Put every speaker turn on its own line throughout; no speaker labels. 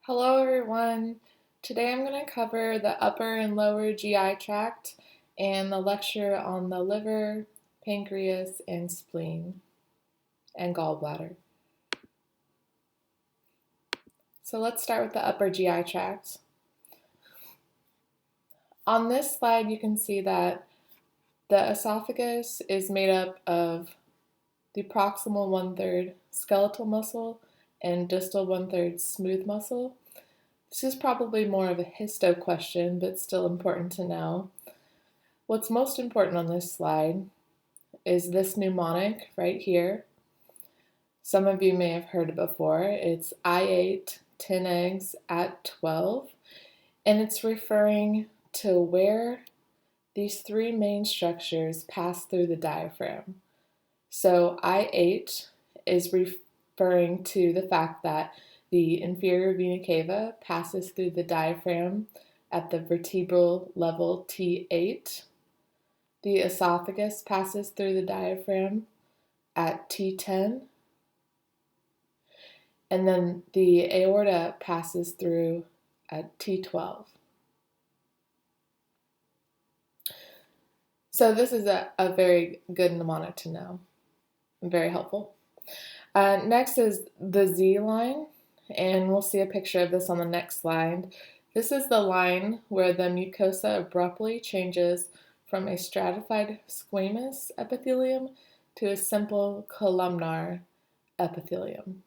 Hello everyone. Today I'm going to cover the upper and lower GI tract and the lecture on the liver, pancreas, and spleen, and gallbladder. So let's start with the upper GI tract. On this slide you can see that the esophagus is made up of the proximal 1/3 skeletal muscle and distal 1/3 smooth muscle. This is probably more of a histo question, but still important to know. What's most important on this slide is this mnemonic right here. Some of you may have heard it before. It's I ate 10 eggs at 12, and it's referring to where these three main structures pass through the diaphragm. So I ate is referring to the fact that the inferior vena cava passes through the diaphragm at the vertebral level T8. The esophagus passes through the diaphragm at T10. And then the aorta passes through at T12. So this is a very good mnemonic to know. Very helpful. Next is the Z line, and we'll see a picture of this on the next slide. This is the line where the mucosa abruptly changes from a stratified squamous epithelium to a simple columnar epithelium.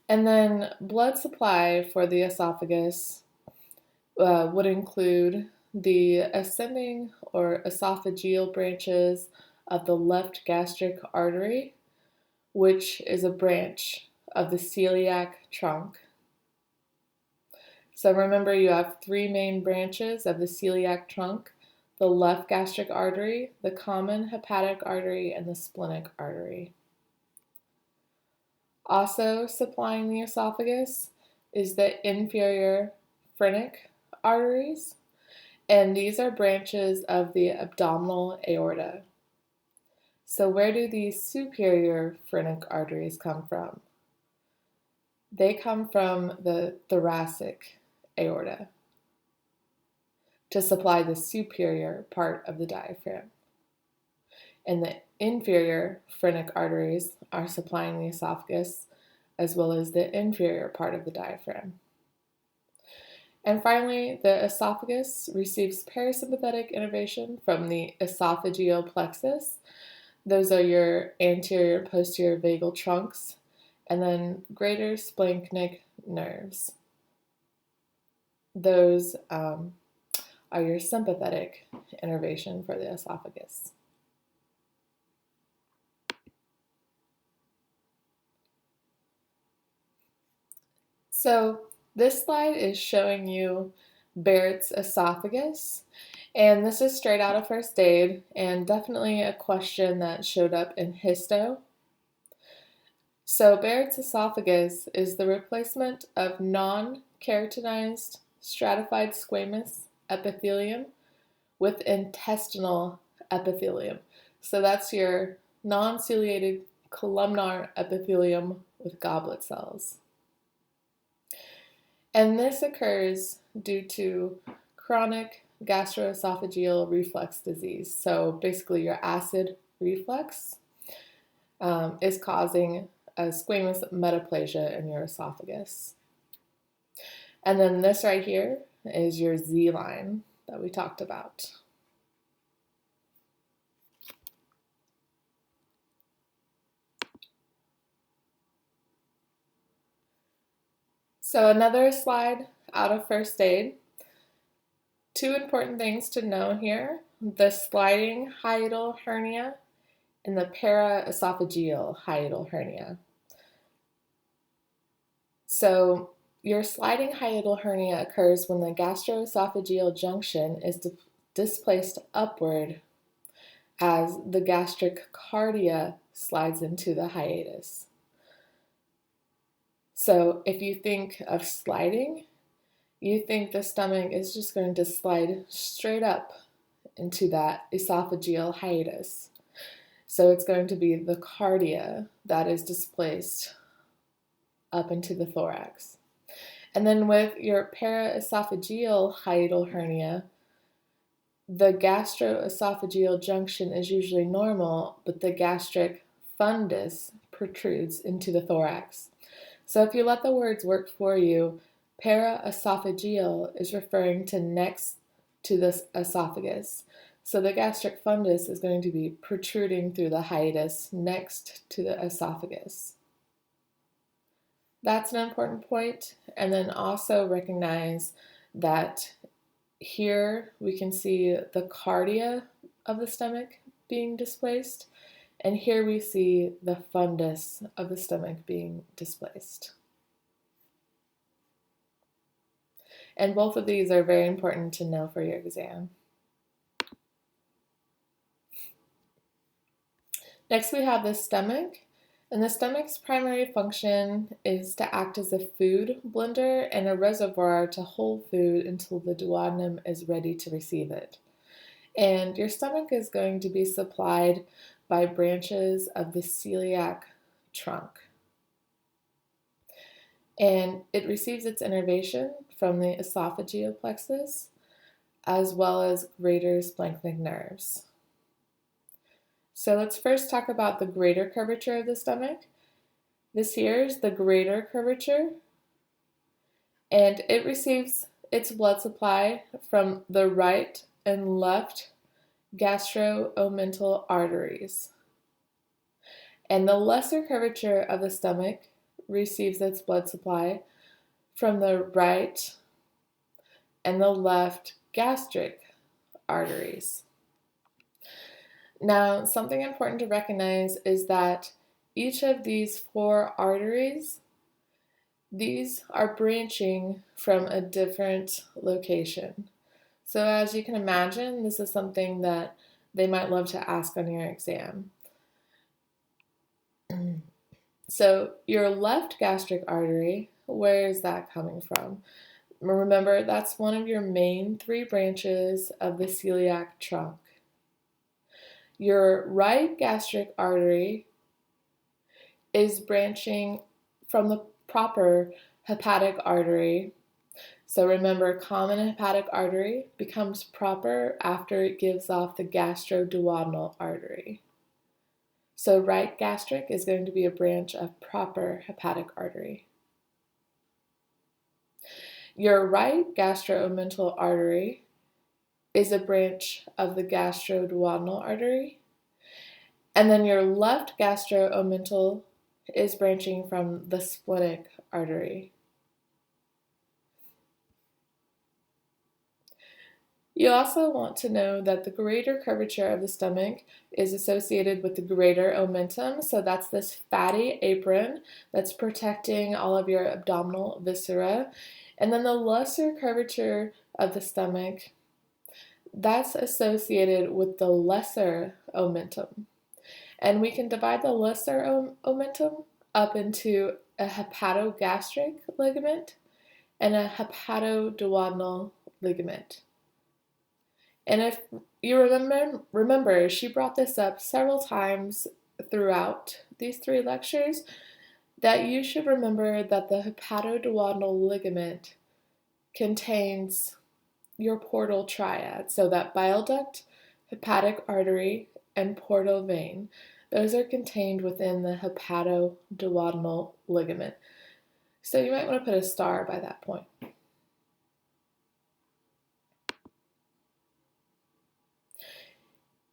And then blood supply for the esophagus would include the ascending or esophageal branches of the left gastric artery, which is a branch of the celiac trunk. So remember, you have three main branches of the celiac trunk: the left gastric artery, the common hepatic artery, and the splenic artery. Also supplying the esophagus is the inferior phrenic arteries, and these are branches of the abdominal aorta. So where do these superior phrenic arteries come from? They come from the thoracic aorta to supply the superior part of the diaphragm. And the inferior phrenic arteries are supplying the esophagus as well as the inferior part of the diaphragm. And finally, the esophagus receives parasympathetic innervation from the esophageal plexus. Those are your anterior and posterior vagal trunks, and then greater splanchnic nerves. Those are your sympathetic innervation for the esophagus. So this slide is showing you Barrett's esophagus, and this is straight out of first aid and definitely a question that showed up in histo. So Barrett's esophagus is the replacement of non-keratinized stratified squamous epithelium with intestinal epithelium. So that's your non-ciliated columnar epithelium with goblet cells. And this occurs due to chronic gastroesophageal reflux disease. So basically your acid reflux is causing a squamous metaplasia in your esophagus. And then this right here is your Z line that we talked about. So another slide out of first aid. Two important things to know here: the sliding hiatal hernia and the paraesophageal hiatal hernia. So your sliding hiatal hernia occurs when the gastroesophageal junction is displaced upward as the gastric cardia slides into the hiatus. So if you think of sliding, you think the stomach is just going to slide straight up into that esophageal hiatus. So it's going to be the cardia that is displaced up into the thorax. And then with your paraesophageal hiatal hernia, the gastroesophageal junction is usually normal, but the gastric fundus protrudes into the thorax. So if you let the words work for you, paraesophageal is referring to next to the esophagus. So the gastric fundus is going to be protruding through the hiatus next to the esophagus. That's an important point. And then also recognize that here we can see the cardia of the stomach being displaced, and here we see the fundus of the stomach being displaced. And both of these are very important to know for your exam. Next we have the stomach, and the stomach's primary function is to act as a food blender and a reservoir to hold food until the duodenum is ready to receive it. And your stomach is going to be supplied by branches of the celiac trunk. And it receives its innervation from the esophageal plexus as well as greater splanchnic nerves. So let's first talk about the greater curvature of the stomach. This here is the greater curvature, and it receives its blood supply from the right and left gastro-omental arteries. And the lesser curvature of the stomach receives its blood supply from the right and the left gastric arteries. Now, something important to recognize is that each of these four arteries, these are branching from a different location. So as you can imagine, this is something that they might love to ask on your exam. So your left gastric artery, where is that coming from? Remember, that's one of your main three branches of the celiac trunk. Your right gastric artery is branching from the proper hepatic artery. So remember, common hepatic artery becomes proper after it gives off the gastroduodenal artery. So right gastric is going to be a branch of proper hepatic artery. Your right gastro-omental artery is a branch of the gastroduodenal artery. And then your left gastro-omental is branching from the splenic artery. You also want to know that the greater curvature of the stomach is associated with the greater omentum. So that's this fatty apron that's protecting all of your abdominal viscera. And then the lesser curvature of the stomach, that's associated with the lesser omentum. And we can divide the lesser omentum up into a hepatogastric ligament and a hepatoduodenal ligament. And if you remember, she brought this up several times throughout these three lectures, that you should remember that the hepatoduodenal ligament contains your portal triad. So that bile duct, hepatic artery, and portal vein, those are contained within the hepatoduodenal ligament. So you might want to put a star by that point.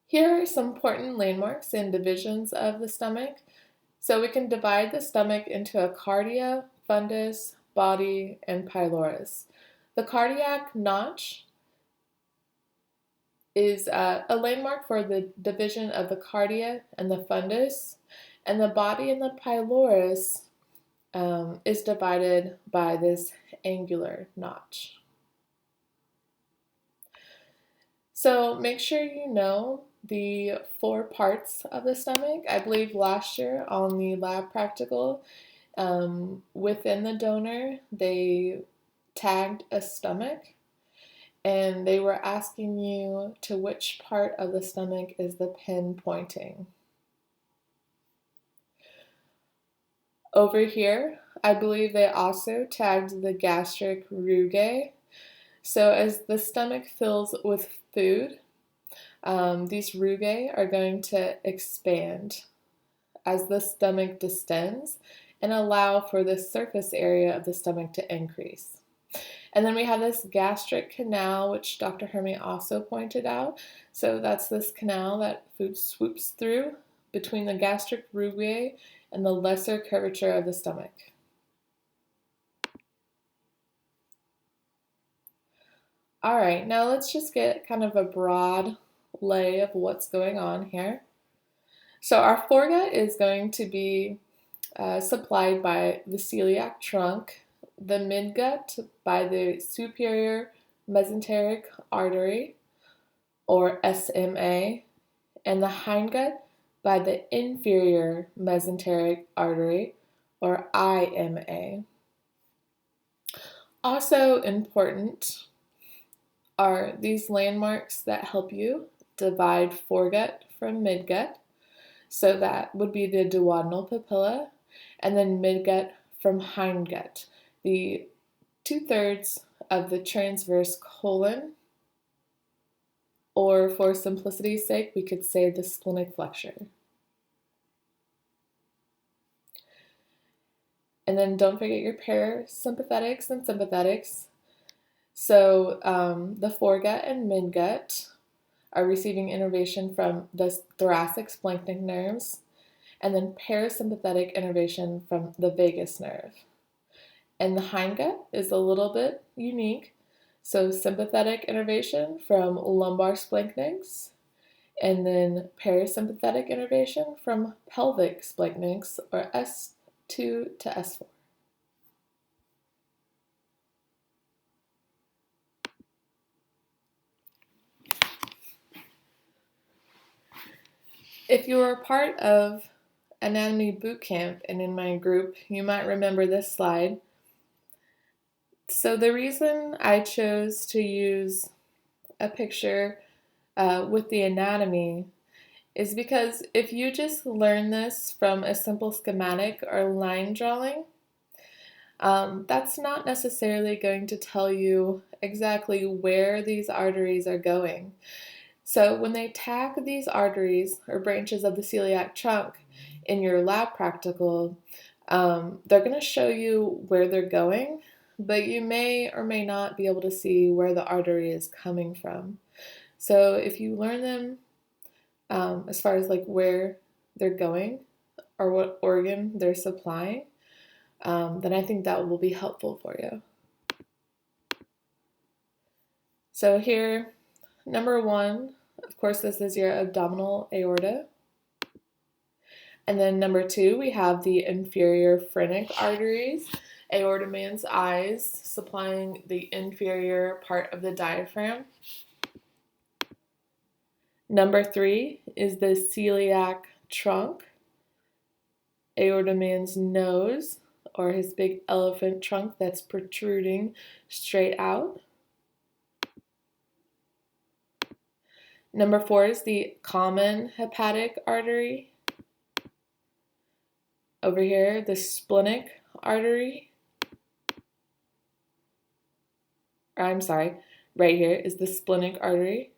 Here are some important landmarks and divisions of the stomach. So we can divide the stomach into a cardia, fundus, body, and pylorus. The cardiac notch is a landmark for the division of the cardia and the fundus, and the body and the pylorus is divided by this angular notch. So make sure you know the four parts of the stomach. I believe last year on the lab practical, within the donor, they tagged a stomach, and they were asking you to which part of the stomach is the pin pointing. Over here, I believe they also tagged the gastric rugae. So as the stomach fills with food, these rugae are going to expand as the stomach distends and allow for the surface area of the stomach to increase. And then we have this gastric canal, which Dr. Hermy also pointed out. So that's this canal that food swoops through between the gastric rugae and the lesser curvature of the stomach. All right, now let's just get kind of a broad lay of what's going on here. So our foregut is going to be supplied by the celiac trunk, the midgut by the superior mesenteric artery, or SMA, and the hindgut by the inferior mesenteric artery, or IMA. Also important are these landmarks that help you divide foregut from midgut. So that would be the duodenal papilla, and then midgut from hindgut, the 2/3 of the transverse colon, or for simplicity's sake, we could say the splenic flexure. And then don't forget your parasympathetics and sympathetics. So the foregut and midgut are receiving innervation from the thoracic splanchnic nerves, and then parasympathetic innervation from the vagus nerve. And the hindgut is a little bit unique. So sympathetic innervation from lumbar splanchnics, and then parasympathetic innervation from pelvic splanchnics, or S2 to S4. If you were part of Anatomy Boot Camp and in my group, you might remember this slide. So the reason I chose to use a picture with the anatomy is because if you just learn this from a simple schematic or line drawing, that's not necessarily going to tell you exactly where these arteries are going. So when they tag these arteries or branches of the celiac trunk in your lab practical, they're going to show you where they're going, but you may or may not be able to see where the artery is coming from. So if you learn them as far as like where they're going or what organ they're supplying, then I think that will be helpful for you. So here, number 1, of course, this is your abdominal aorta. And then number 2, we have the inferior phrenic arteries, aorta man's eyes, supplying the inferior part of the diaphragm. Number 3 is the celiac trunk, aorta man's nose, or his big elephant trunk that's protruding straight out. Number 4 is the common hepatic artery. Over here, the splenic artery. Right here is the splenic artery.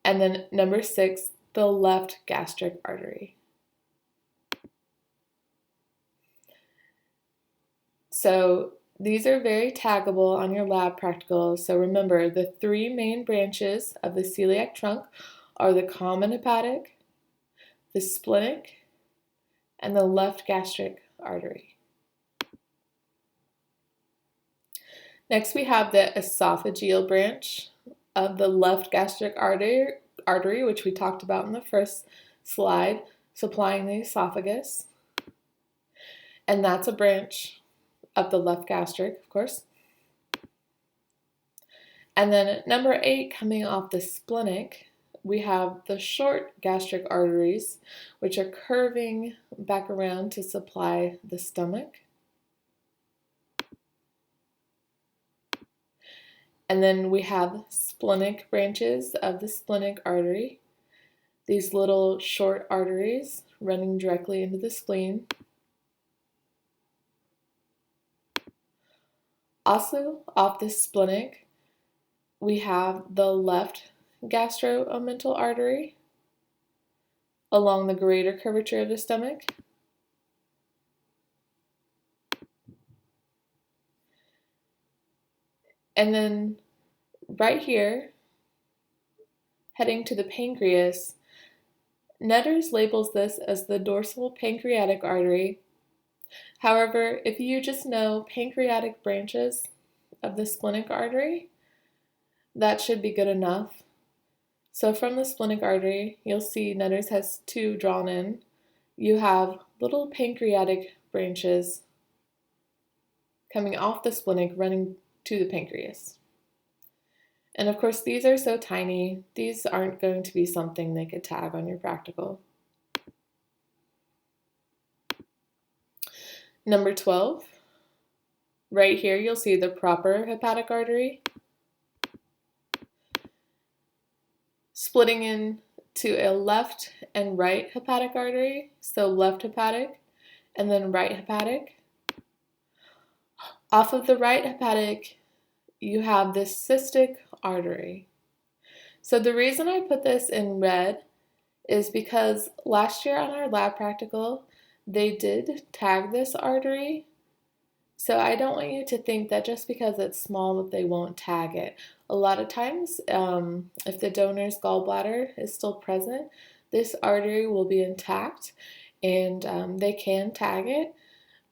And then number 6, the left gastric artery. So these are very taggable on your lab practicals. So remember, the 3 main branches of the celiac trunk are the common hepatic, the splenic, and the left gastric artery. Next, we have the esophageal branch of the left gastric artery, which we talked about in the first slide, supplying the esophagus. And that's a branch of the left gastric, of course. And then number 8, coming off the splenic, we have the short gastric arteries, which are curving back around to supply the stomach. And then we have splenic branches of the splenic artery, these little short arteries running directly into the spleen. Also, off the splenic, we have the left gastroomental artery along the greater curvature of the stomach. And then right here, heading to the pancreas, Netter's labels this as the dorsal pancreatic artery. However, if you just know pancreatic branches of the splenic artery, that should be good enough. So from the splenic artery, you'll see Netter's has two drawn in. You have little pancreatic branches coming off the splenic running to the pancreas. And of course, these are so tiny, these aren't going to be something they could tag on your practical. Number 12, right here you'll see the proper hepatic artery splitting into a left and right hepatic artery, so left hepatic and then right hepatic. Off of the right hepatic, you have this cystic artery. So the reason I put this in red is because last year on our lab practical, they did tag this artery. So I don't want you to think that just because it's small that they won't tag it. A lot of times, if the donor's gallbladder is still present, this artery will be intact and they can tag it.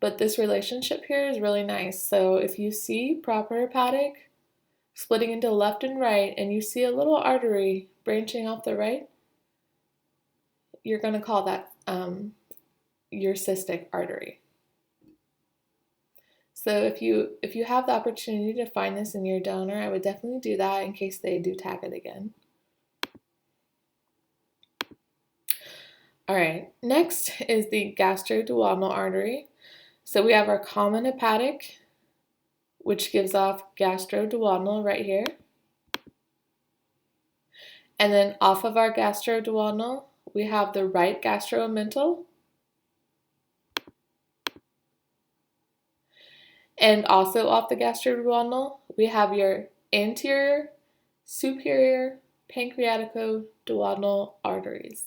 But this relationship here is really nice. So if you see proper hepatic splitting into left and right and you see a little artery branching off the right, you're going to call that your cystic artery. So if you have the opportunity to find this in your donor, I would definitely do that in case they do tag it again. All right, next is the gastroduodenal artery. So we have our common hepatic, which gives off gastroduodenal right here. And then off of our gastroduodenal, we have the right gastroomental. And also off the gastroduodenal, we have your anterior, superior, pancreaticoduodenal arteries.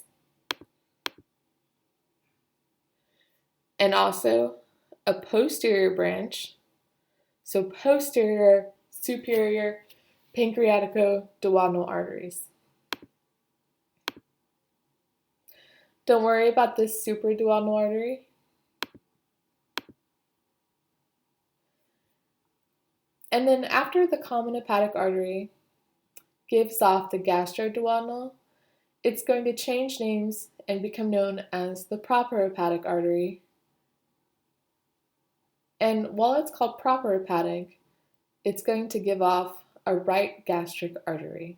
And also a posterior branch, so posterior, superior, pancreaticoduodenal arteries. Don't worry about this supraduodenal artery. And then after the common hepatic artery gives off the gastroduodenal, it's going to change names and become known as the proper hepatic artery. And while it's called proper hepatic, it's going to give off a right gastric artery.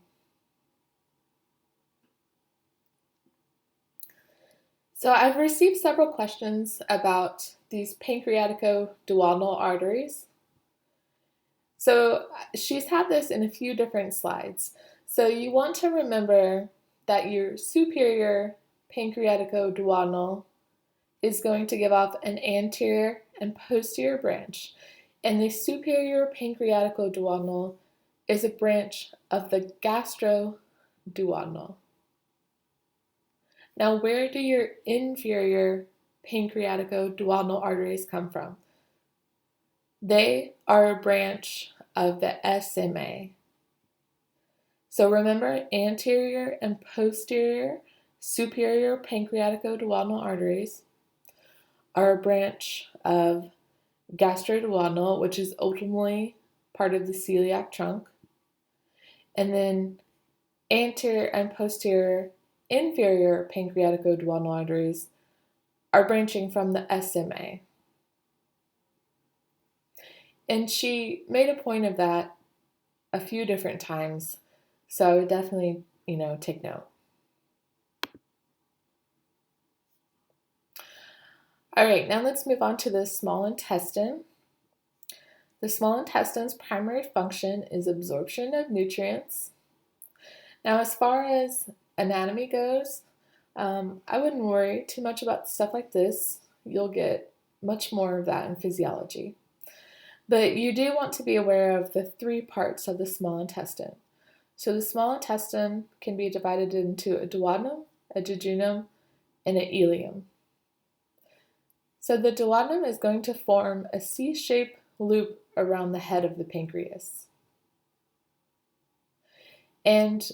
So I've received several questions about these pancreaticoduodenal arteries. So she's had this in a few different slides. So you want to remember that your superior pancreaticoduodenal is going to give off an anterior and posterior branch. And the superior pancreaticoduodenal is a branch of the gastroduodenal. Now, where do your inferior pancreaticoduodenal arteries come from? They are a branch of the SMA. So remember, anterior and posterior superior pancreaticoduodenal arteries are a branch of gastroduodenal, which is ultimately part of the celiac trunk. And then anterior and posterior inferior pancreaticoduodenal arteries are branching from the SMA. And she made a point of that a few different times, so I would definitely, take note. All right, now let's move on to the small intestine. The small intestine's primary function is absorption of nutrients. Now, as far as anatomy goes, I wouldn't worry too much about stuff like this. You'll get much more of that in physiology. But you do want to be aware of the three parts of the small intestine. So the small intestine can be divided into a duodenum, a jejunum, and an ileum. So the duodenum is going to form a C-shaped loop around the head of the pancreas. And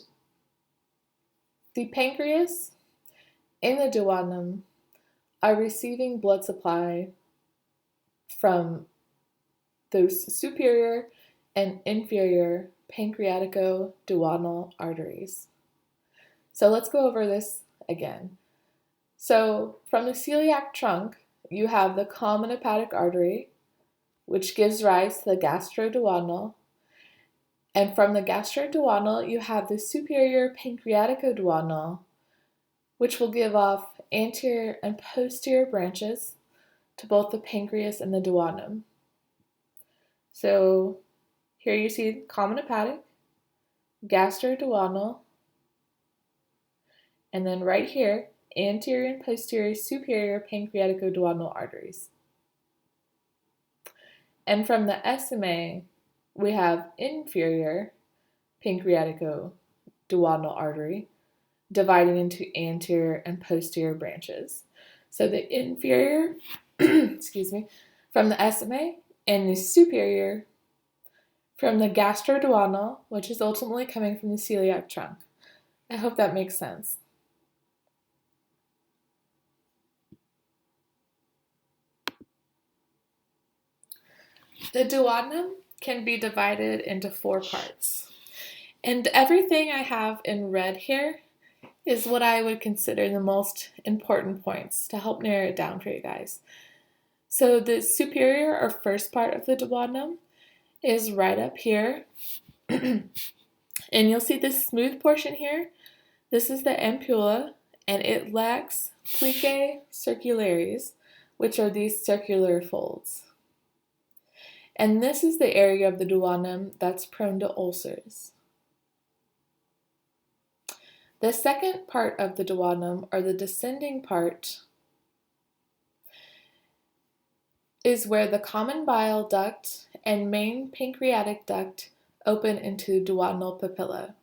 the pancreas and the duodenum are receiving blood supply from those superior and inferior pancreatico-duodenal arteries. So let's go over this again. So from the celiac trunk, you have the common hepatic artery, which gives rise to the gastroduodenal. And from the gastroduodenal, you have the superior pancreaticoduodenal, which will give off anterior and posterior branches to both the pancreas and the duodenum. So here you see common hepatic, gastroduodenal, and then right here, anterior and posterior superior pancreaticoduodenal arteries. And from the SMA, we have inferior pancreaticoduodenal artery dividing into anterior and posterior branches. So the inferior, from the SMA, and the superior from the gastroduodenal, which is ultimately coming from the celiac trunk. I hope that makes sense. The duodenum can be divided into 4 parts. And everything I have in red here is what I would consider the most important points to help narrow it down for you guys. So the superior or first part of the duodenum is right up here. And you'll see this smooth portion here. This is the ampulla, and it lacks plicae circularis, which are these circular folds. And this is the area of the duodenum that's prone to ulcers. The second part of the duodenum, or the descending part, is where the common bile duct and main pancreatic duct open into duodenal papilla.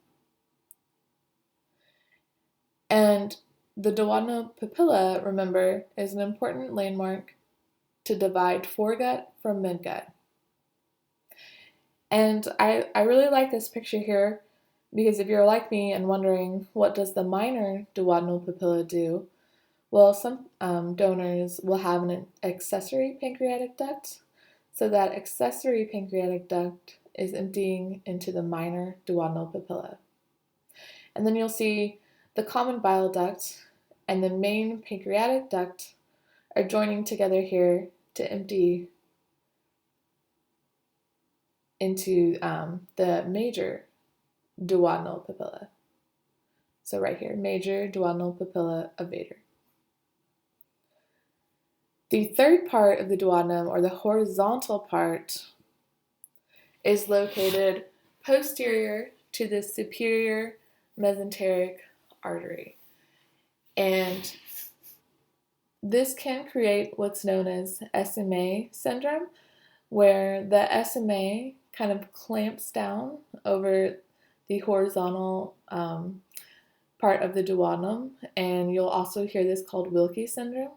And the duodenal papilla, remember, is an important landmark to divide foregut from midgut. And I really like this picture here because if you're like me and wondering what does the minor duodenal papilla do, well, some donors will have an accessory pancreatic duct. So that accessory pancreatic duct is emptying into the minor duodenal papilla. And then you'll see the common bile duct and the main pancreatic duct are joining together here to empty into the major duodenal papilla. So right here, major duodenal papilla of Vader. The third part of the duodenum, or the horizontal part, is located posterior to the superior mesenteric artery. And this can create what's known as SMA syndrome, where the SMA kind of clamps down over the horizontal part of the duodenum, and you'll also hear this called Wilkie syndrome.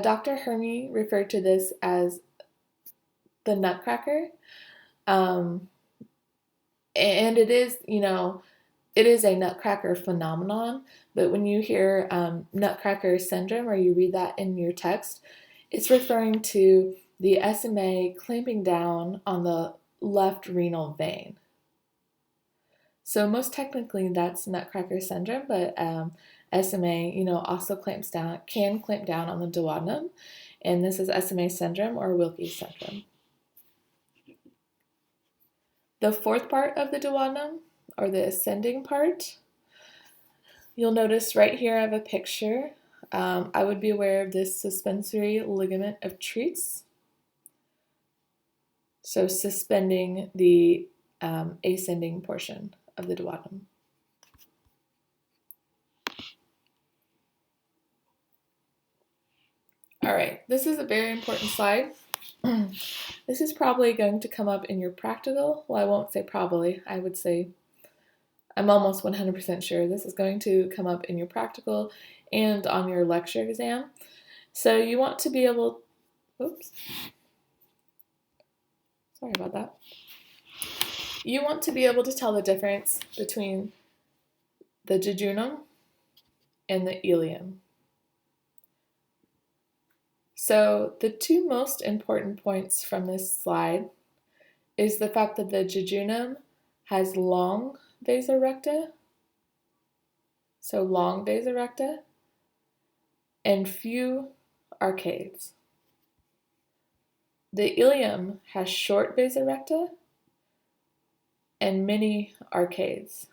Dr. Hermy referred to this as the nutcracker, and it is, it is a nutcracker phenomenon, but when you hear nutcracker syndrome or you read that in your text, it's referring to the SMA clamping down on the left renal vein. So most technically that's nutcracker syndrome, but SMA, also can clamp down on the duodenum, and this is SMA syndrome or Wilkie syndrome. The fourth part of the duodenum, or the ascending part, you'll notice right here I have a picture. I would be aware of this suspensory ligament of Treats. So suspending the ascending portion of the duodenum. All right, this is a very important slide. This is probably going to come up in your practical. Well, I won't say probably. I would say I'm almost 100% sure this is going to come up in your practical and on your lecture exam. So you want to be able, oops, sorry about that. You want to be able to tell the difference between the jejunum and the ileum. So the two most important points from this slide is the fact that the jejunum has long vasa recta, so long vasa recta, and few arcades. The ileum has short vasa recta and many arcades.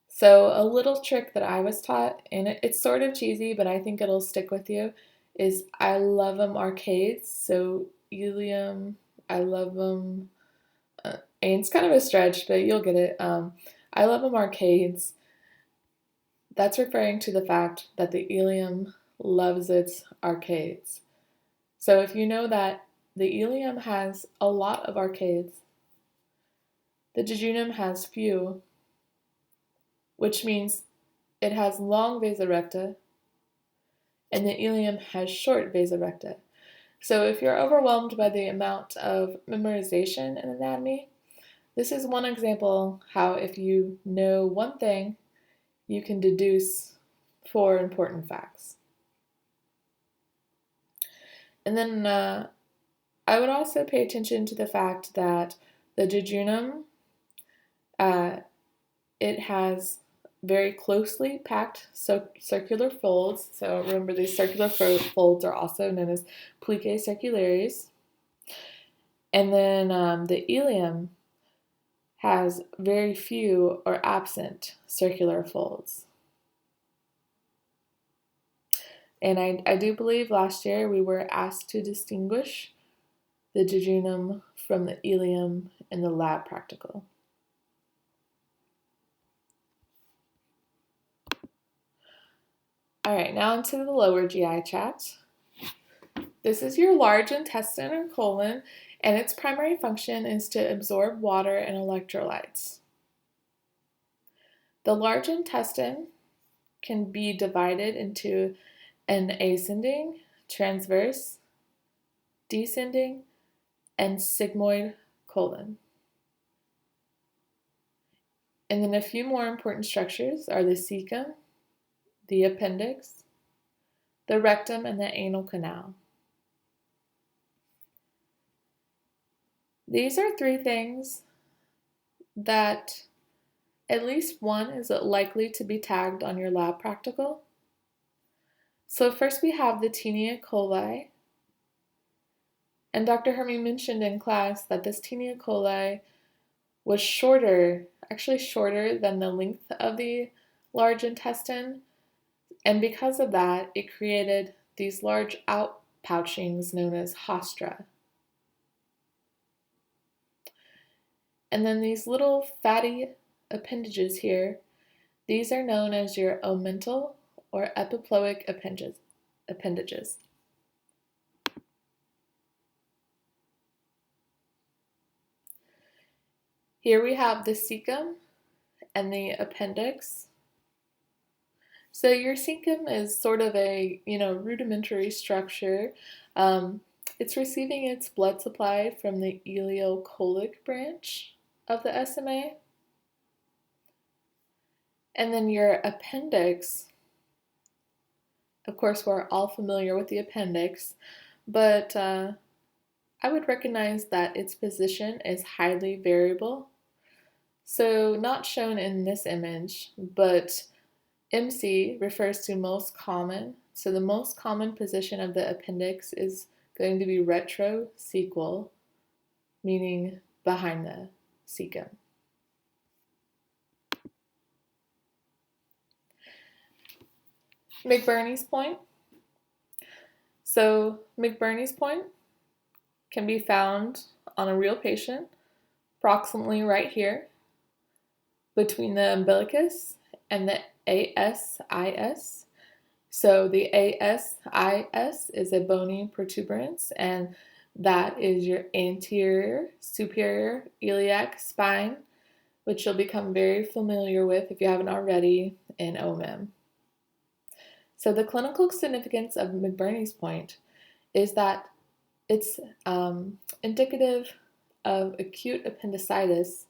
So a little trick that I was taught, and it's sort of cheesy, but I think it'll stick with you, is I love them arcades. So ileum, I love them, and it's kind of a stretch, but you'll get it. I love them arcades. That's referring to the fact that the ileum loves its arcades. So if you know that the ileum has a lot of arcades, the jejunum has few, which means it has long vasa recta, and the ileum has short vasa recta. So if you're overwhelmed by the amount of memorization in anatomy, this is one example how if you know one thing, you can deduce 4 important facts. And then I would also pay attention to the fact that the jejunum, it has very closely packed circular folds. So remember, these circular folds are also known as plicae circularis. And then the ileum has very few or absent circular folds. And I do believe last year we were asked to distinguish the jejunum from the ileum in the lab practical. All right, now into the lower GI tract. This is your large intestine or colon, and its primary function is to absorb water and electrolytes. The large intestine can be divided into an ascending, transverse, descending, and sigmoid colon. And then a few more important structures are the cecum, the appendix, the rectum, and the anal canal. These are 3 things that at least one is likely to be tagged on your lab practical. So first we have the Taenia coli. And Dr. Hermy mentioned in class that this Taenia coli was actually shorter than the length of the large intestine. And because of that, it created these large outpouchings known as haustra. And then these little fatty appendages here, these are known as your omental or epiploic appendages. Here we have the cecum and the appendix. So your cecum is sort of a rudimentary structure. It's receiving its blood supply from the ileocolic branch of the SMA. And then your appendix, of course, we're all familiar with the appendix, but I would recognize that its position is highly variable. So not shown in this image, but MC refers to most common. So the most common position of the appendix is going to be retrocecal, meaning behind the cecum. McBurney's point. So McBurney's point can be found on a real patient, approximately right here, between the umbilicus and the ASIS, So the ASIS is a bony protuberance, and that is your anterior superior iliac spine, which you'll become very familiar with if you haven't already in OMIM. So the clinical significance of McBurney's point is that it's indicative of acute appendicitis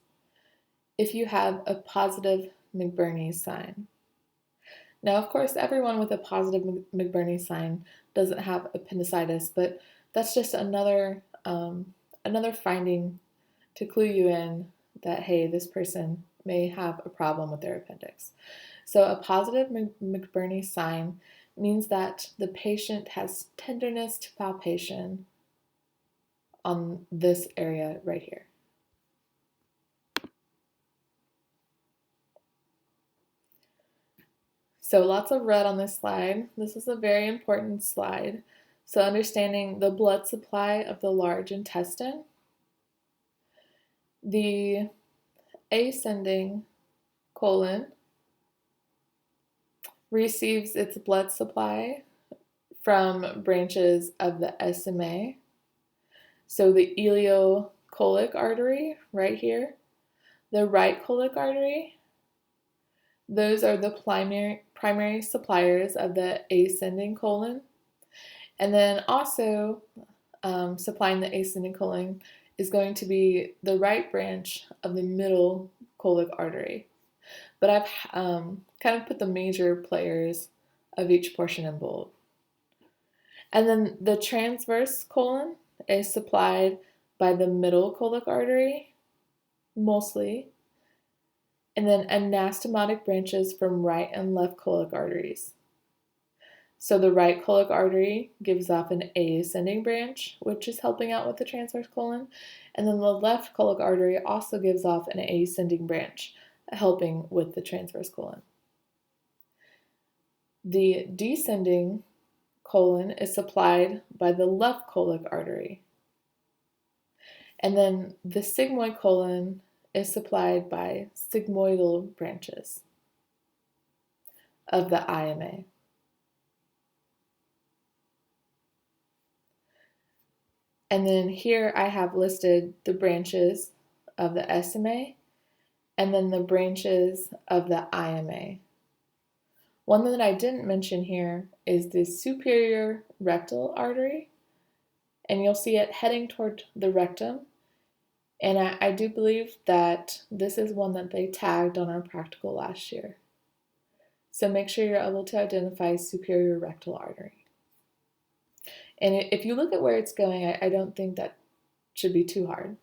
if you have a positive McBurney's sign. Now, of course, everyone with a positive McBurney sign doesn't have appendicitis, but that's just another finding to clue you in that, hey, this person may have a problem with their appendix. So a positive McBurney sign means that the patient has tenderness to palpation on this area right here. So lots of red on this slide. This is a very important slide. So understanding the blood supply of the large intestine, the ascending colon receives its blood supply from branches of the SMA. So the ileocolic artery right here, the right colic artery, those are the primary suppliers of the ascending colon. And then also supplying the ascending colon is going to be the right branch of the middle colic artery. But I've kind of put the major players of each portion in bold. And then the transverse colon is supplied by the middle colic artery, mostly, and then anastomotic branches from right and left colic arteries. So the right colic artery gives off an ascending branch, which is helping out with the transverse colon, and then the left colic artery also gives off an ascending branch, helping with the transverse colon. The descending colon is supplied by the left colic artery. And then the sigmoid colon is supplied by sigmoidal branches of the IMA. And then here I have listed the branches of the SMA and then the branches of the IMA. One that I didn't mention here is the superior rectal artery, and you'll see it heading toward the rectum. And I do believe that this is one that they tagged on our practical last year. So make sure you're able to identify superior rectal artery. And if you look at where it's going, I don't think that should be too hard.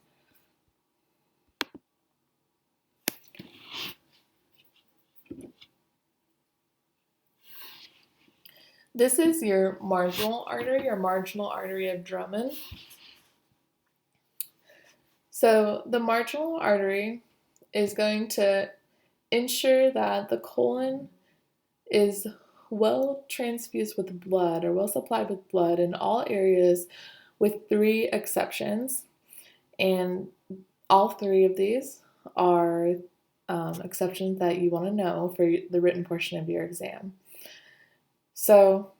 This is your marginal artery of Drummond. So the marginal artery is going to ensure that the colon is well transfused with blood or well supplied with blood in all areas, with 3 exceptions. And all 3 of these are exceptions that you want to know for the written portion of your exam. So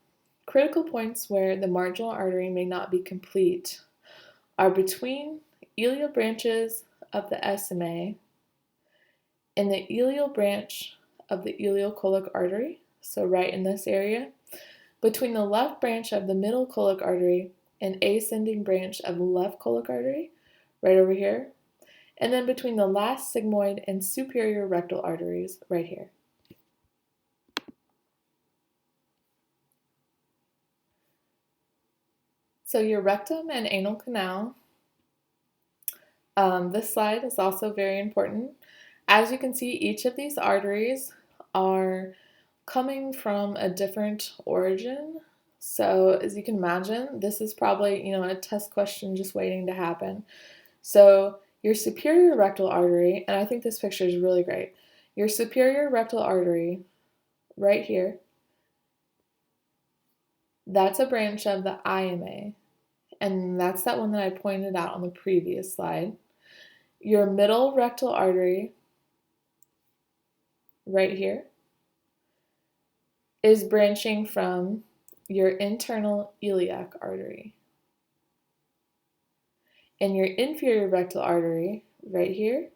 critical points where the marginal artery may not be complete are between ileal branches of the SMA and the ileal branch of the ileocolic artery, so right in this area, between the left branch of the middle colic artery and ascending branch of the left colic artery, right over here, and then between the last sigmoid and superior rectal arteries, right here. So your rectum and anal canal. This slide is also very important. As you can see, each of these arteries are coming from a different origin. So as you can imagine, this is probably, a test question just waiting to happen. So your superior rectal artery, and I think this picture is really great. Your superior rectal artery, right here, that's a branch of the IMA, and that's that one that I pointed out on the previous slide. Your middle rectal artery, right here, is branching from your internal iliac artery. And your inferior rectal artery, right here,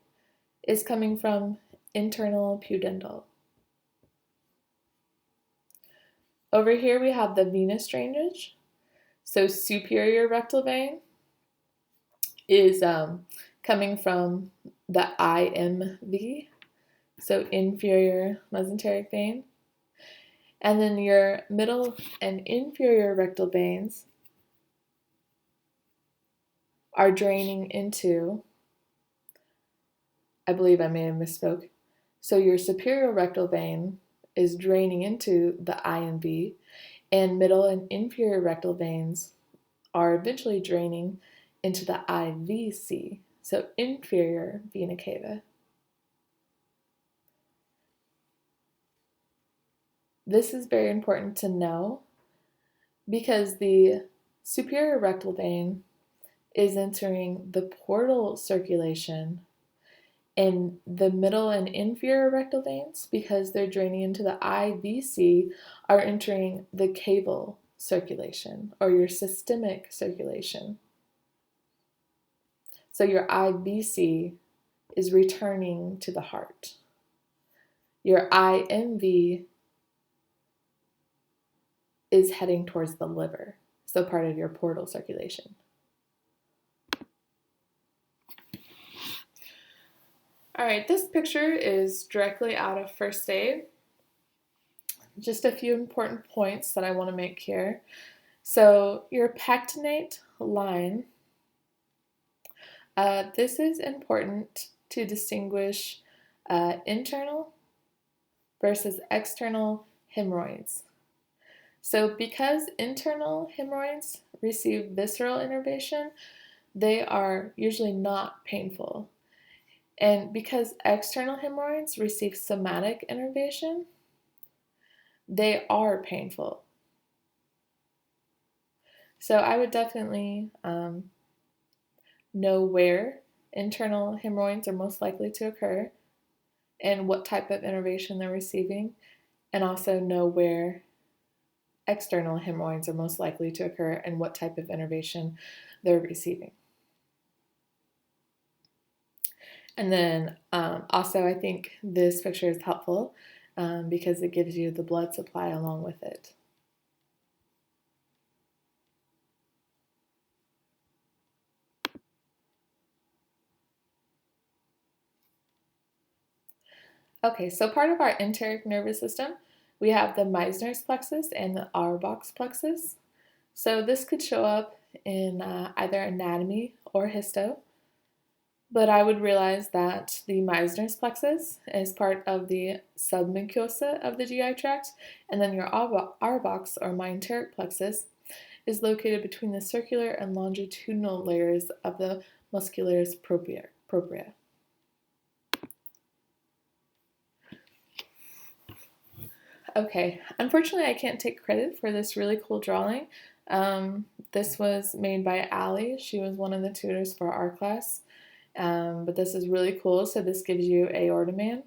is coming from internal pudendal. Over here we have the venous drainage. So superior rectal vein is coming from the IMV, so inferior mesenteric vein. And then your middle and inferior rectal veins are draining into, I believe I may have misspoke. So your superior rectal vein is draining into the IMV, and middle and inferior rectal veins are eventually draining into the IVC, so inferior vena cava. This is very important to know because the superior rectal vein is entering the portal circulation, and the middle and inferior rectal veins, because they're draining into the IVC, are entering the caval circulation or your systemic circulation. So your IVC is returning to the heart. Your IMV is heading towards the liver, so part of your portal circulation. All right, this picture is directly out of first aid. Just a few important points that I want to make here. So your pectinate line, this is important to distinguish internal versus external hemorrhoids. So because internal hemorrhoids receive visceral innervation, they are usually not painful. And because external hemorrhoids receive somatic innervation, they are painful. So I would definitely know where internal hemorrhoids are most likely to occur and what type of innervation they're receiving, and also know where external hemorrhoids are most likely to occur and what type of innervation they're receiving. And then also I think this picture is helpful because it gives you the blood supply along with it. Okay, so part of our enteric nervous system, we have the Meissner's plexus and the Auerbach's plexus. So this could show up in either anatomy or histo, but I would realize that the Meissner's plexus is part of the submucosa of the GI tract, and then your Auerbach's or myenteric plexus is located between the circular and longitudinal layers of the muscularis propria. Okay, unfortunately I can't take credit for this really cool drawing. This was made by Allie. She was one of the tutors for our class. But this is really cool. So this gives you aorta man,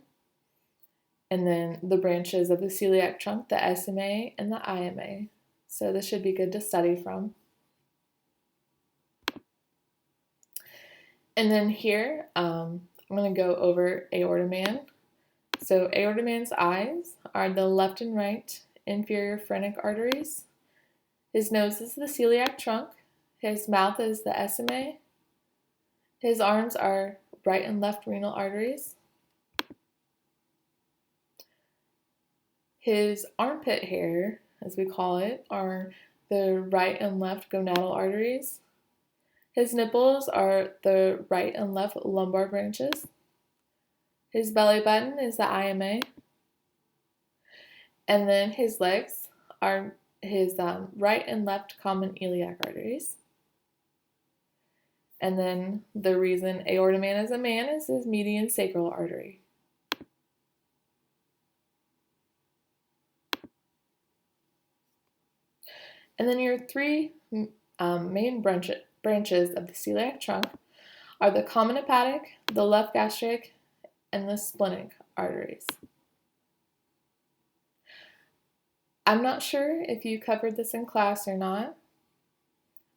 and then the branches of the celiac trunk, the SMA and the IMA. So this should be good to study from. And then here, I'm going to go over aorta man. So aorta man's eyes are the left and right inferior phrenic arteries. His nose is the celiac trunk. His mouth is the SMA. His arms are right and left renal arteries. His armpit hair, as we call it, are the right and left gonadal arteries. His nipples are the right and left lumbar branches. His belly button is the IMA. And then his legs are his right and left common iliac arteries. And then the reason aorta man is a man is his median sacral artery. And then your three main branches of the celiac trunk are the common hepatic, the left gastric, and the splenic arteries. I'm not sure if you covered this in class or not.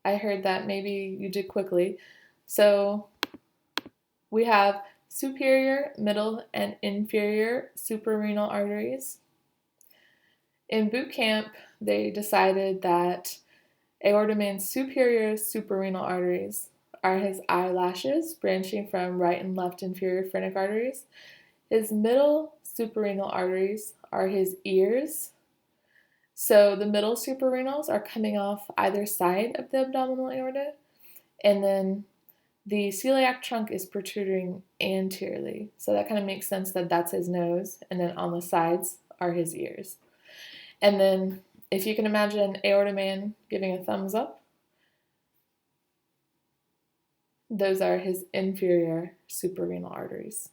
I heard that maybe you did quickly. So we have superior, middle, and inferior suprarenal arteries. In boot camp, they decided that Aortaman's superior suprarenal arteries are his eyelashes, branching from right and left inferior phrenic arteries. His middle suprarenal arteries are his ears. So the middle suprarenals are coming off either side of the abdominal aorta, and then the celiac trunk is protruding anteriorly. So that kind of makes sense that that's his nose, and then on the sides are his ears. And then if you can imagine Aortaman giving a thumbs up, those are his inferior suprarenal arteries.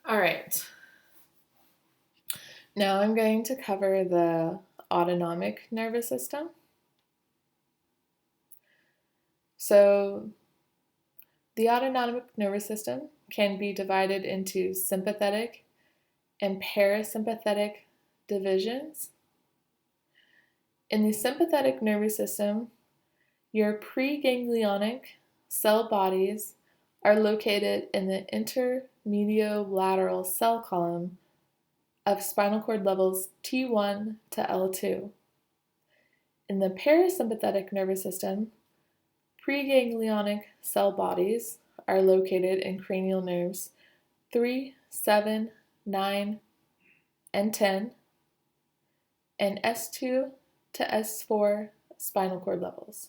All right. Now I'm going to cover the autonomic nervous system. So the autonomic nervous system can be divided into sympathetic and parasympathetic divisions. In the sympathetic nervous system, your preganglionic cell bodies are located in the intermediolateral cell column of spinal cord levels T1 to L2. In the parasympathetic nervous system, preganglionic cell bodies are located in cranial nerves 3, 7, 9, and 10, and S2 to S4 spinal cord levels.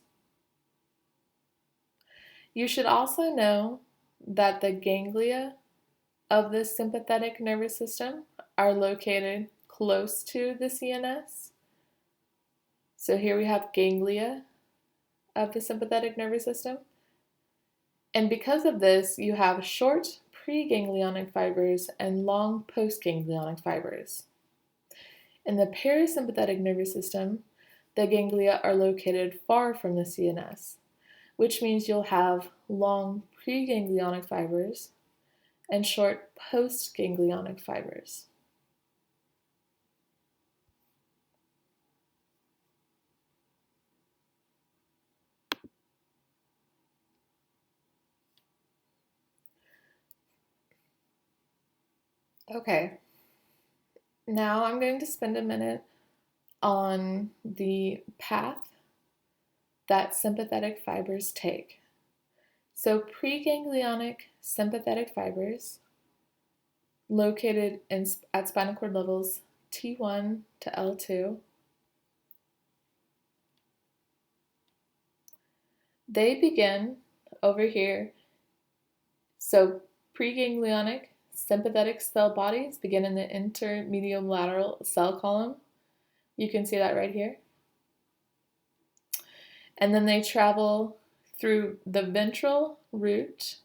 You should also know that the ganglia of the sympathetic nervous system are located close to the CNS. So here we have ganglia of the sympathetic nervous system. And because of this, you have short preganglionic fibers and long postganglionic fibers. In the parasympathetic nervous system, the ganglia are located far from the CNS, which means you'll have long preganglionic fibers and short postganglionic fibers. Okay, now I'm going to spend a minute on the path that sympathetic fibers take. So preganglionic sympathetic fibers located at spinal cord levels T1 to L2, they begin over here. So preganglionic sympathetic cell bodies begin in the intermediolateral cell column. You can see that right here. And then they travel through the ventral root.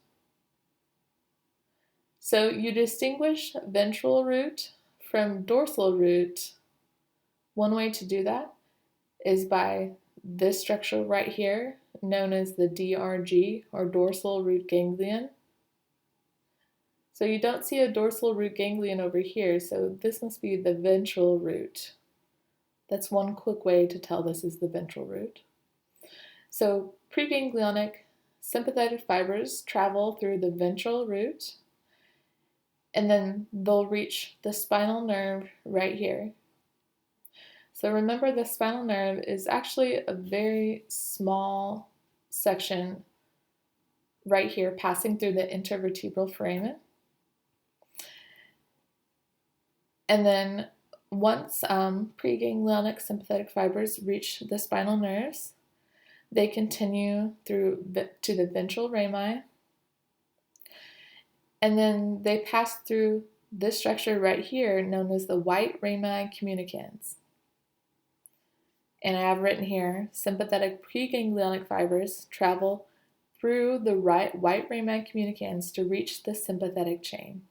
So you distinguish ventral root from dorsal root. One way to do that is by this structure right here, known as the DRG, or dorsal root ganglion. So you don't see a dorsal root ganglion over here, so this must be the ventral root. That's one quick way to tell this is the ventral root. So preganglionic sympathetic fibers travel through the ventral root, and then they'll reach the spinal nerve right here. So remember, the spinal nerve is actually a very small section right here passing through the intervertebral foramen. And then once preganglionic sympathetic fibers reach the spinal nerves, they continue through to the ventral rami, and then they pass through this structure right here known as the white rami communicans. And I have written here, sympathetic preganglionic fibers travel through the white rami communicans to reach the sympathetic chain.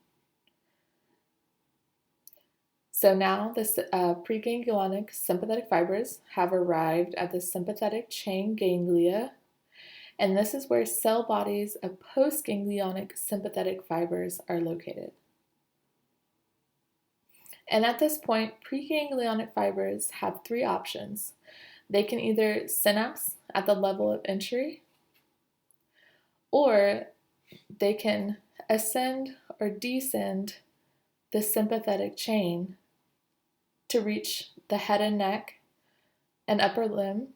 So now the preganglionic sympathetic fibers have arrived at the sympathetic chain ganglia, and this is where cell bodies of postganglionic sympathetic fibers are located. And at this point, preganglionic fibers have three options. They can either synapse at the level of entry, or they can ascend or descend the sympathetic chain to reach the head and neck and upper limb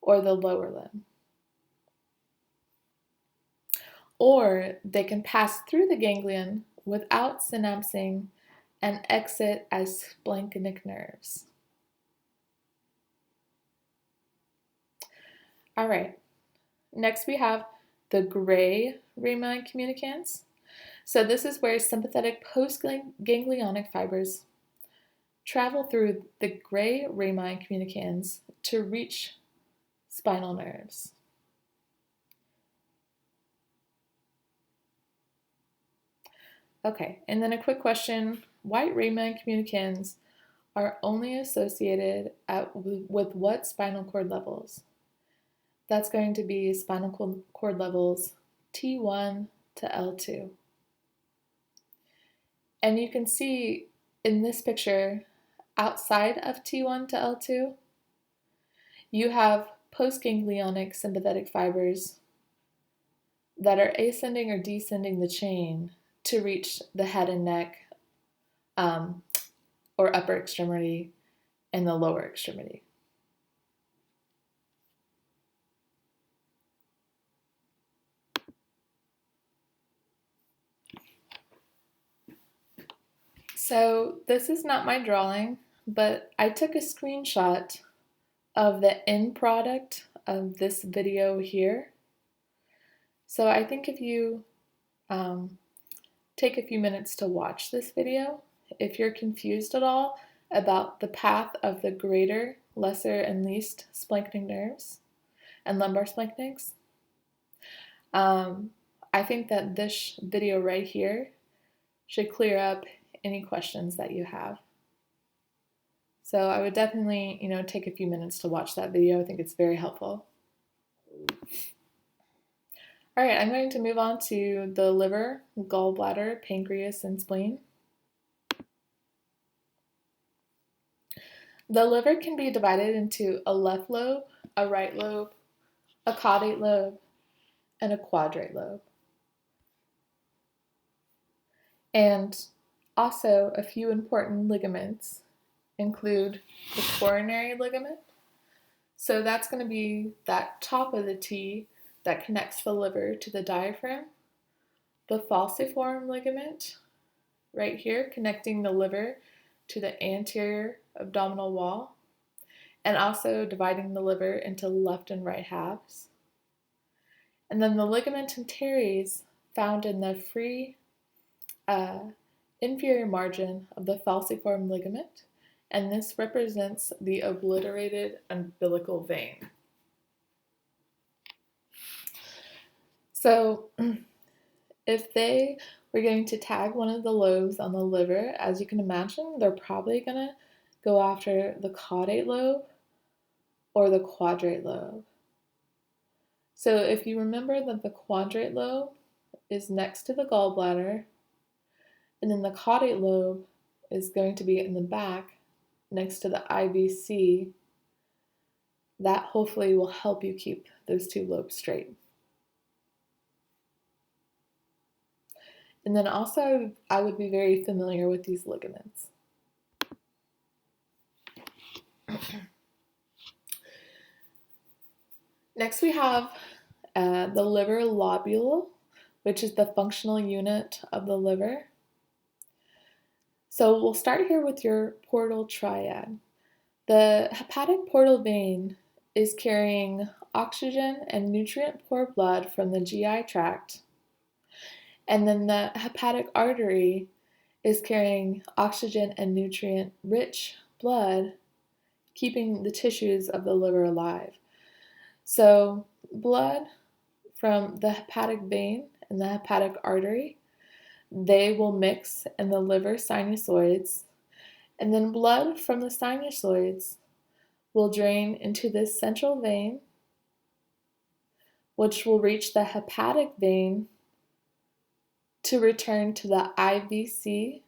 or the lower limb. Or they can pass through the ganglion without synapsing and exit as splanchnic nerves. All right, next we have the gray rami communicans. So this is where sympathetic postganglionic fibers travel through the gray rami communicans to reach spinal nerves. Okay, and then a quick question. White rami communicans are only associated with what spinal cord levels? That's going to be spinal cord levels T1 to L2. And you can see in this picture, outside of T1 to L2, you have postganglionic sympathetic fibers that are ascending or descending the chain to reach the head and neck or upper extremity and the lower extremity. So this is not my drawing, but I took a screenshot of the end product of this video here. So I think if you take a few minutes to watch this video, if you're confused at all about the path of the greater, lesser, and least splanchnic nerves and lumbar splanchnics, I think that this video right here should clear up any questions that you have. So I would definitely, take a few minutes to watch that video. I think it's very helpful. All right, I'm going to move on to the liver, gallbladder, pancreas, and spleen. The liver can be divided into a left lobe, a right lobe, a caudate lobe, and a quadrate lobe. And also, a few important ligaments include the coronary ligament. So that's going to be that top of the T that connects the liver to the diaphragm. The falciform ligament, right here, connecting the liver to the anterior abdominal wall, and also dividing the liver into left and right halves. And then the ligamentum teres, found in the free inferior margin of the falciform ligament, and this represents the obliterated umbilical vein. So if they were going to tag one of the lobes on the liver, as you can imagine, they're probably going to go after the caudate lobe or the quadrate lobe. So if you remember that the quadrate lobe is next to the gallbladder, and then the caudate lobe is going to be in the back next to the IVC, that hopefully will help you keep those two lobes straight. And then also, I would be very familiar with these ligaments. Next we have the liver lobule, which is the functional unit of the liver. So we'll start here with your portal triad. The hepatic portal vein is carrying oxygen and nutrient-poor blood from the GI tract. And then the hepatic artery is carrying oxygen and nutrient-rich blood, keeping the tissues of the liver alive. So blood from the hepatic vein and the hepatic artery, they will mix in the liver sinusoids, and then blood from the sinusoids will drain into this central vein, which will reach the hepatic vein to return to the IVC,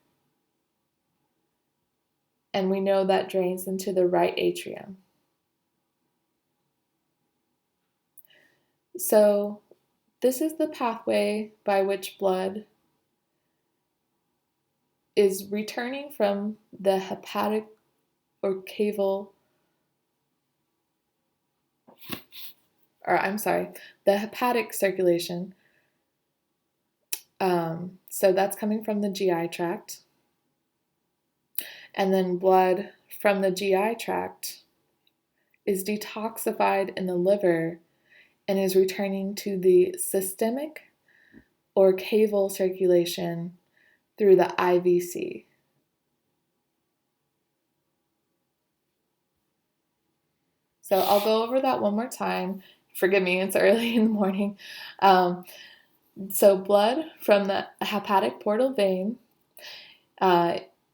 and we know that drains into the right atrium. So this is the pathway by which blood is returning from the hepatic or caval, the hepatic circulation. So that's coming from the GI tract. And then blood from the GI tract is detoxified in the liver and is returning to the systemic or caval circulation through the IVC. So I'll go over that one more time. Forgive me, it's early in the morning. So blood from the hepatic portal vein,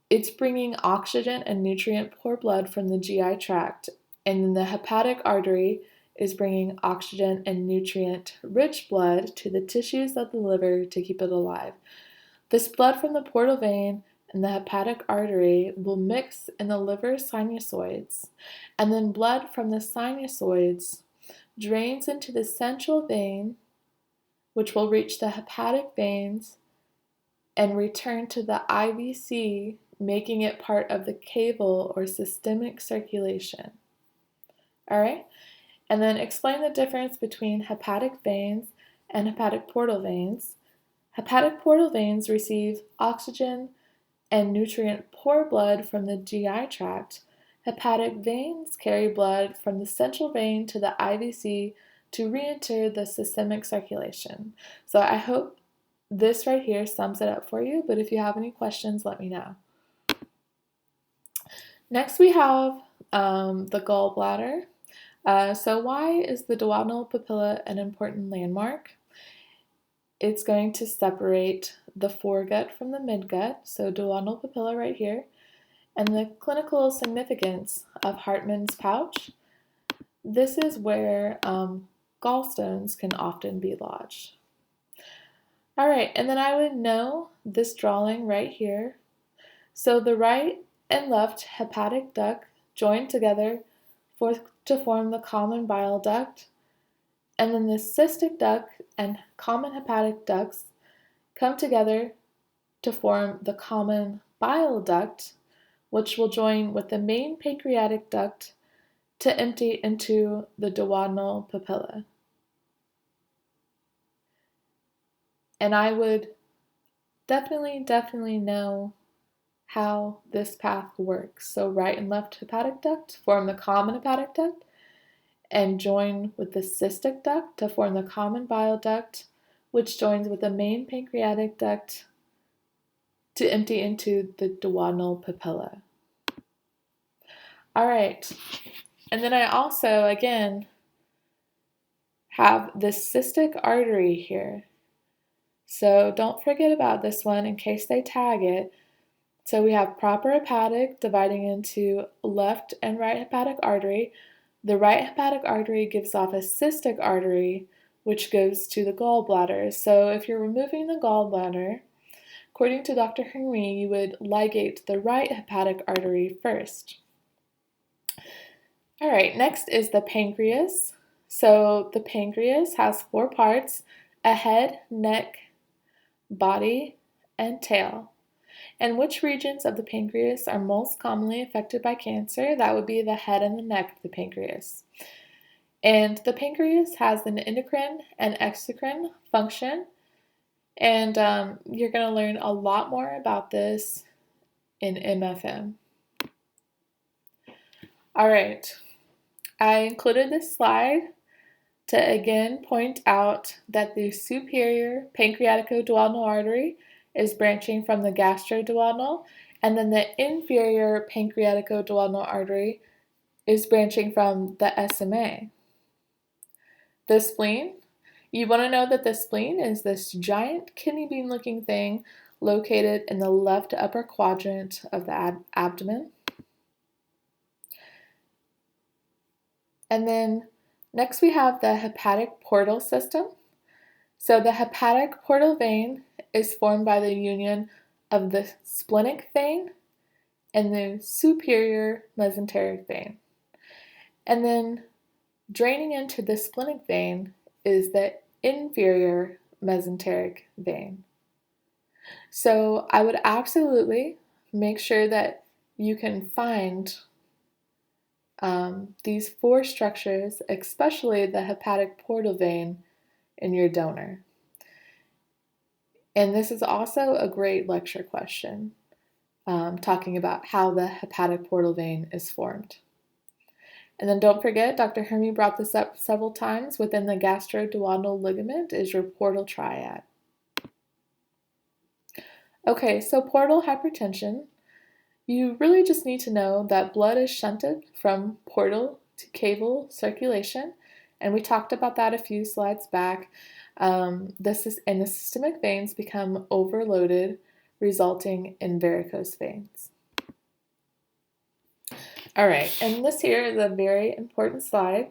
it's bringing oxygen and nutrient-poor blood from the GI tract, and then the hepatic artery is bringing oxygen and nutrient-rich blood to the tissues of the liver to keep it alive. This blood from the portal vein and the hepatic artery will mix in the liver sinusoids, and then blood from the sinusoids drains into the central vein, which will reach the hepatic veins and return to the IVC, making it part of the caval or systemic circulation. All right? And then explain the difference between hepatic veins and hepatic portal veins. Hepatic portal veins receive oxygen and nutrient-poor blood from the GI tract. Hepatic veins carry blood from the central vein to the IVC to re-enter the systemic circulation. So I hope this right here sums it up for you, but if you have any questions, let me know. Next we have the gallbladder. So why is the duodenal papilla an important landmark? It's going to separate the foregut from the midgut, so duodenal papilla right here, and the clinical significance of Hartmann's pouch. This is where gallstones can often be lodged. All right, and then I would know this drawing right here. So the right and left hepatic duct join together to form the common bile duct, and then the cystic duct and common hepatic ducts come together to form the common bile duct, which will join with the main pancreatic duct to empty into the duodenal papilla. And I would definitely know how this path works. So right and left hepatic duct form the common hepatic duct and join with the cystic duct to form the common bile duct, which joins with the main pancreatic duct to empty into the duodenal papilla. All right, and then I also, again, have the cystic artery here. So don't forget about this one in case they tag it. So we have proper hepatic dividing into left and right hepatic artery. The right hepatic artery gives off a cystic artery, which goes to the gallbladder. So if you're removing the gallbladder, according to Dr. Henry, you would ligate the right hepatic artery first. All right, next is the pancreas. So the pancreas has 4 parts: a head, neck, body, and tail. And which regions of the pancreas are most commonly affected by cancer? That would be the head and the neck of the pancreas. And the pancreas has an endocrine and exocrine function. And you're going to learn a lot more about this in MFM. All right, I included this slide to again point out that the superior pancreaticoduodenal artery is branching from the gastroduodenal, and then the inferior pancreaticoduodenal artery is branching from the SMA. The spleen, you want to know that the spleen is this giant kidney bean looking thing located in the left upper quadrant of the abdomen. And then next we have the hepatic portal system. So the hepatic portal vein is formed by the union of the splenic vein and the superior mesenteric vein. And then draining into the splenic vein is the inferior mesenteric vein. So I would absolutely make sure that you can find these four structures, especially the hepatic portal vein, in your donor. And this is also a great lecture question, talking about how the hepatic portal vein is formed. And then don't forget, Dr. Hermy brought this up several times, within the gastroduodenal ligament is your portal triad. Okay, so portal hypertension, you really just need to know that blood is shunted from portal to caval circulation, and we talked about that a few slides back. And the systemic veins become overloaded, resulting in varicose veins. All right, and this here is a very important slide.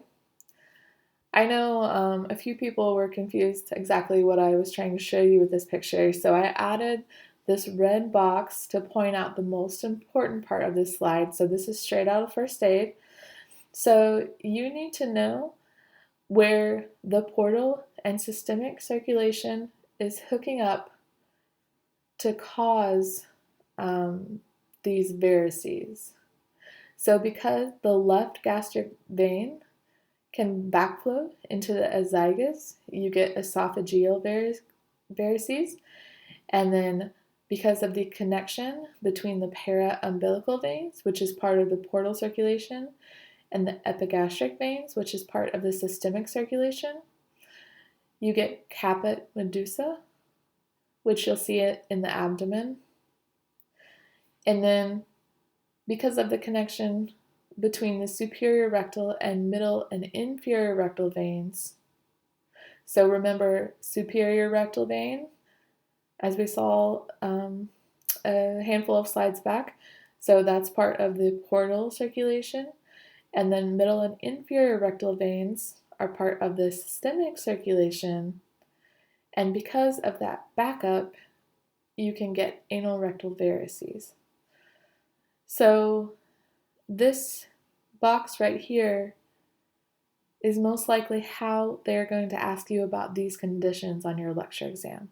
I know a few people were confused exactly what I was trying to show you with this picture, so I added this red box to point out the most important part of this slide. So this is straight out of first aid. So you need to know where the portal and systemic circulation is hooking up to cause these varices. So because the left gastric vein can backflow into the azygos, you get esophageal varices, and then because of the connection between the para-umbilical veins, which is part of the portal circulation, and the epigastric veins, which is part of the systemic circulation, you get caput medusa, which you'll see it in the abdomen. And then because of the connection between the superior rectal and middle and inferior rectal veins, so remember superior rectal vein, as we saw a handful of slides back, so that's part of the portal circulation, and then middle and inferior rectal veins are part of the systemic circulation, and because of that backup, you can get anal rectal varices. So this box right here is most likely how they're going to ask you about these conditions on your lecture exam.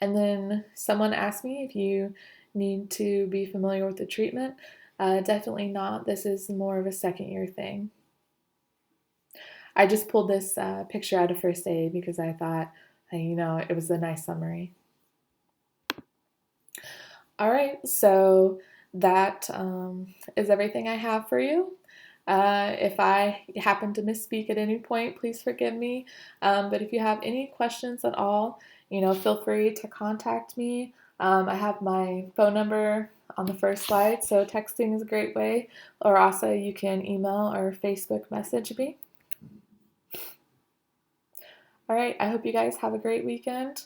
And then someone asked me if you need to be familiar with the treatment. Definitely not. This is more of a second year thing. I just pulled this picture out of first aid because I thought, it was a nice summary. All right, so that is everything I have for you. If I happen to misspeak at any point, please forgive me. But if you have any questions at all, feel free to contact me. I have my phone number on the first slide, so texting is a great way. Or also you can email or Facebook message me. All right, I hope you guys have a great weekend.